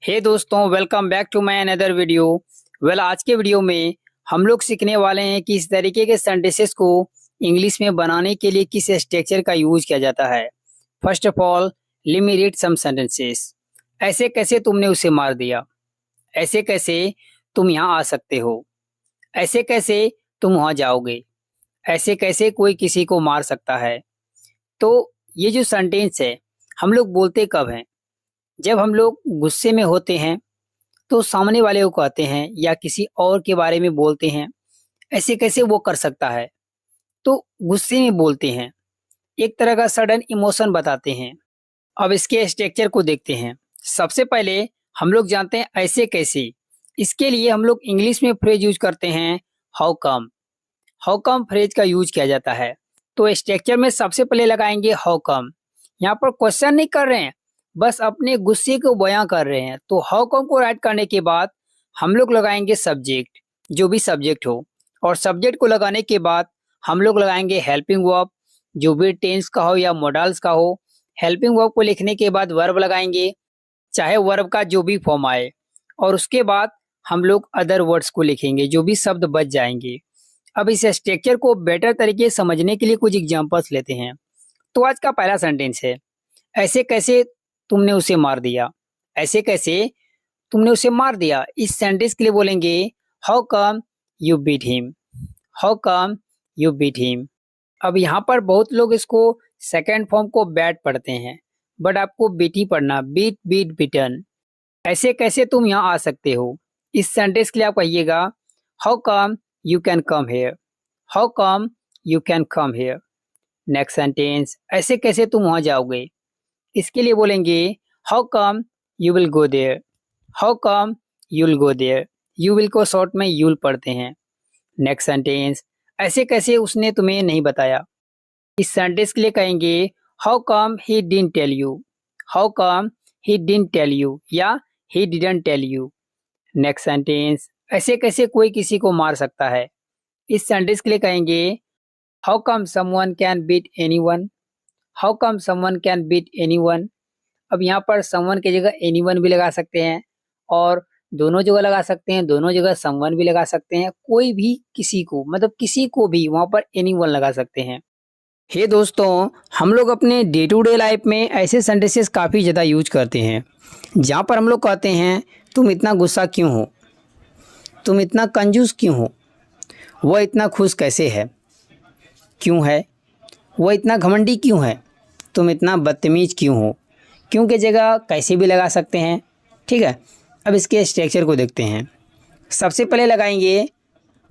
हे दोस्तों, welcome back to my another video. आज के वीडियो में हम लोग सीखने वाले हैं कि इस तरीके के सेंटेंसेस को इंग्लिश में बनाने के लिए किस स्ट्रक्चर का यूज किया जाता है। First of all, let me read some sentences. ऐसे कैसे तुमने उसे मार दिया। ऐसे कैसे तुम यहाँ आ सकते हो। ऐसे कैसे तुम वहाँ जाओगे। ऐसे कैसे कोई किसी को मार सकता है। तो ये जो सेंटेंस है हम लोग बोलते कब हैं? जब हम लोग गुस्से में होते हैं तो सामने वाले को कहते हैं या किसी और के बारे में बोलते हैं, ऐसे कैसे वो कर सकता है, तो गुस्से में बोलते हैं, एक तरह का सडन इमोशन बताते हैं। अब इसके स्ट्रक्चर को देखते हैं। सबसे पहले हम लोग जानते हैं ऐसे कैसे। इसके लिए हम लोग इंग्लिश में फ्रेज यूज करते हैं how come. How come phrase का यूज किया जाता है। तो स्ट्रक्चर में सबसे पहले लगाएंगे हाउ कम। यहाँ पर क्वेश्चन नहीं कर रहे हैं, बस अपने गुस्से को बयां कर रहे हैं। तो हाउ कम को राइट करने के बाद हम लोग लगाएंगे सब्जेक्ट, जो भी सब्जेक्ट हो, और सब्जेक्ट को लगाने के बाद हम लोग लगाएंगे हेल्पिंग वर्ब, जो भी टेंस का हो या मॉडल्स का हो। हेल्पिंग वर्ब को लिखने के बाद वर्ब लगाएंगे, चाहे वर्ब का जो भी फॉर्म आए, और उसके बाद हम लोग अदर वर्ड्स को लिखेंगे, जो भी शब्द बच जाएंगे। अब इस स्ट्रक्चर को बेटर तरीके से समझने के लिए कुछ एग्जांपल्स लेते हैं। तो आज का पहला सेंटेंस है, ऐसे कैसे तुमने उसे मार दिया। ऐसे कैसे तुमने उसे मार दिया। इस सेंटेंस के लिए बोलेंगे how come you beat him. How come you beat him. अब यहाँ पर बहुत लोग इसको सेकेंड फॉर्म को बैट पढ़ते हैं, बट आपको बीट ही पढ़ना, बीट बीट बिटन। ऐसे कैसे तुम यहाँ आ सकते हो। इस सेंटेंस के लिए आप कहिएगा how come you can come here. How come you can come here. Next sentence, ऐसे कैसे तुम वहां जाओगे। इसके लिए बोलेंगे how come you will go there. How come you will go there. You will को शॉर्ट में यूल पढ़ते हैं। नेक्स्ट सेंटेंस, ऐसे कैसे उसने तुम्हें नहीं बताया। इस सेंटेंस के लिए कहेंगे how come he didn't tell you. How come he didn't tell you या he didn't tell you. Next sentence, ऐसे कैसे कोई किसी को मार सकता है। इस सेंटेंस के लिए कहेंगे how come someone can beat anyone. How come someone can beat anyone. अब यहाँ पर समवन की जगह एनीवन भी लगा सकते हैं, और दोनों जगह लगा सकते हैं, दोनों जगह समवन भी लगा सकते हैं। कोई भी किसी को, मतलब किसी को भी वहां पर एनीवन लगा सकते हैं। हे दोस्तों, हम लोग अपने डे टू डे लाइफ में ऐसे सेंटेंसेस काफ़ी ज़्यादा यूज करते हैं, जहाँ पर हम लोग कहते हैं तुम इतना गुस्सा क्यों हो। तुम इतना कंजूस क्यों हो। वह इतना खुश कैसे है। क्यों है। वह इतना घमंडी क्यों है। तुम इतना बदतमीज क्यों हो। क्यों की जगह कैसे भी लगा सकते हैं। ठीक है। अब इसके स्ट्रक्चर को देखते हैं। सबसे पहले लगाएंगे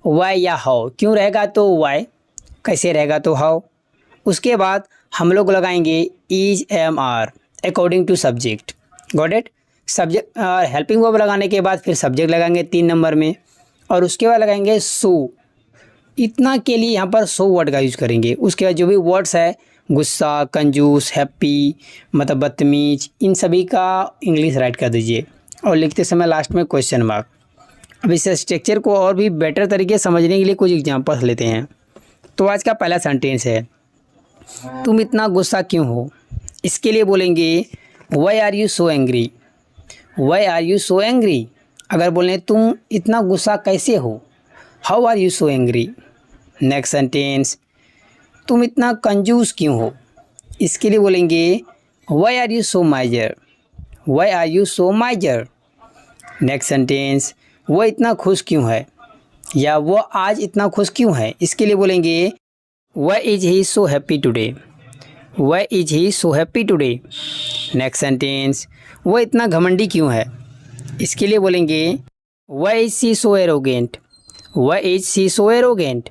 वाई या हाउ। क्यों रहेगा तो वाई, कैसे रहेगा तो हाउ। उसके बाद हम लोग लगाएंगे is am are according to subject. Got it. Subject और हेल्पिंग वर्ब लगाने के बाद फिर सब्जेक्ट लगाएंगे 3 नंबर में, और उसके बाद लगाएंगे सो। इतना के लिए यहाँ पर सो वर्ड का यूज करेंगे। उसके बाद जो भी वर्ड्स है, गुस्सा, कंजूस, हैप्पी, मतलब बदतमीज, इन सभी का इंग्लिश राइट कर दीजिए, और लिखते समय लास्ट में क्वेश्चन मार्क। अब इस स्ट्रक्चर को और भी बेटर तरीके से समझने के लिए कुछ एग्जांपल्स लेते हैं। तो आज का पहला सेंटेंस है, तुम इतना गुस्सा क्यों हो। इसके लिए बोलेंगे why are you so angry. Why are you so angry. अगर बोलें तुम इतना गुस्सा कैसे हो, how are you so angry. Next sentence, तुम इतना कंजूस क्यों हो। इसके लिए बोलेंगे why are you so miser. Why are you so miser. Next sentence, वो इतना खुश क्यों है, या वो आज इतना खुश क्यों है। इसके लिए बोलेंगे why is he so happy today. Why is he so happy today. Next sentence, वो इतना घमंडी क्यों है। इसके लिए बोलेंगे why is she so arrogant. Why is she so arrogant.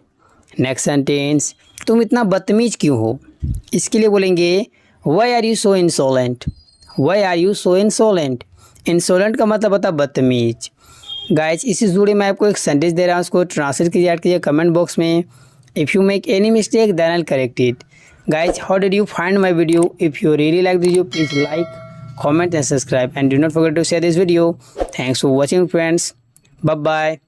Next sentence, तुम इतना बदतमीज क्यों हो। इसके लिए बोलेंगे why are you so insolent. Why are you so insolent. Insolent का मतलब होता है बदतमीज। गाइज, इसी जुड़े मैं आपको एक सेंटेंस दे रहा हूँ, उसको ट्रांसलेट कीजिए, ऐड कीजिए कमेंट बॉक्स में। If you make any mistake then I will correct it. Guys, how did you find my video. If you really like this video, please like, comment and subscribe, and do not forget to share this video. Thanks for watching friends. Bye bye.